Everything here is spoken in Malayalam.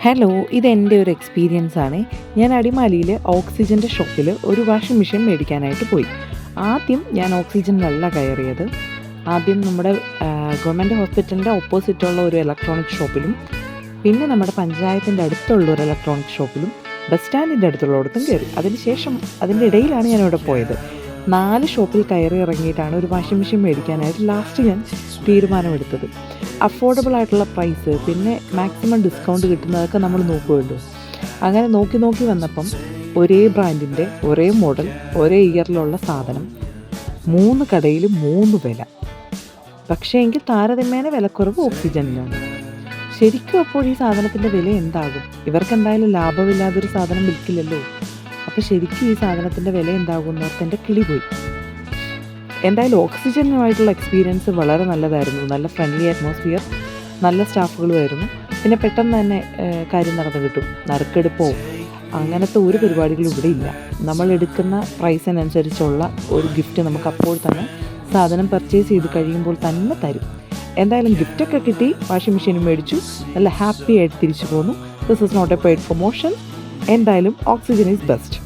ഹലോ, ഇതെൻ്റെ ഒരു എക്സ്പീരിയൻസ് ആണ്. ഞാൻ അടിമാലിയിൽ ഓക്സിജൻ്റെ ഷോപ്പിൽ ഒരു വാഷിംഗ് മെഷീൻ മേടിക്കാനായിട്ട് പോയി. ആദ്യം ഞാൻ ഓക്സിജനിലല്ല കയറിയത്. ആദ്യം നമ്മുടെ ഗവൺമെൻറ് ഹോസ്പിറ്റലിൻ്റെ ഓപ്പോസിറ്റുള്ള ഒരു ഇലക്ട്രോണിക് ഷോപ്പിലും, പിന്നെ നമ്മുടെ പഞ്ചായത്തിൻ്റെ അടുത്തുള്ള ഒരു ഇലക്ട്രോണിക് ഷോപ്പിലും, ബസ് സ്റ്റാൻഡിൻ്റെ അടുത്തുള്ളിടത്തും കയറി. അതിനുശേഷം അതിൻ്റെ ഇടയിലാണ് ഞാനിവിടെ പോയത്. 4 ഷോപ്പിൽ കയറി ഇറങ്ങിയിട്ടാണ് ഒരു വാഷിംഗ് മെഷീൻ മേടിക്കാനായിട്ട് ലാസ്റ്റ് ഞാൻ തീരുമാനമെടുത്തത്. അഫോർഡബിൾ ആയിട്ടുള്ള പ്രൈസ്, പിന്നെ മാക്സിമം ഡിസ്കൗണ്ട് കിട്ടുന്നതൊക്കെ നമ്മൾ നോക്കുമല്ലോ. അങ്ങനെ നോക്കി വന്നപ്പം ഒരേ ബ്രാൻഡിൻ്റെ, ഒരേ മോഡൽ, ഒരേ ഇയറിലുള്ള സാധനം 3 കടയിൽ 3 വില. പക്ഷേ എങ്കിൽ താരതമ്യേന വിലക്കുറവ് ഓക്സിജനിലാണ്. ശരിക്കും അപ്പോൾ ഈ സാധനത്തിൻ്റെ വില എന്താകും? ഇവർക്കെന്തായാലും ലാഭമില്ലാതൊരു സാധനം വിൽക്കില്ലല്ലോ. അപ്പോൾ ശരിക്കും ഈ സാധനത്തിൻ്റെ വില എന്താകുന്നവർക്ക് എൻ്റെ കിളി പോയി. എന്തായാലും ഓക്സിജനുമായിട്ടുള്ള എക്സ്പീരിയൻസ് വളരെ നല്ലതായിരുന്നു. നല്ല ഫ്രണ്ട്ലി അറ്റ്മോസ്ഫിയർ, നല്ല സ്റ്റാഫുകളുമായിരുന്നു. പിന്നെ പെട്ടെന്ന് തന്നെ കാര്യം നടന്നു കിട്ടും. നറുക്കെടുപ്പോ അങ്ങനത്തെ ഒരു പരിപാടികളും ഇവിടെ ഇല്ല. നമ്മൾ എടുക്കുന്ന പ്രൈസിനനുസരിച്ചുള്ള ഒരു ഗിഫ്റ്റ് നമുക്ക് അപ്പോൾ തന്നെ സാധനം പർച്ചേസ് ചെയ്ത് കഴിയുമ്പോൾ തന്നെ തരും. എന്തായാലും ഗിഫ്റ്റൊക്കെ കിട്ടി, വാഷിംഗ് മെഷീനും മേടിച്ചു, നല്ല ഹാപ്പി ആയിട്ട് തിരിച്ചു പോന്നു. This is not a paid promotion. എന്തായാലും ഓക്സിജൻ ഈസ് ബെസ്റ്റ്.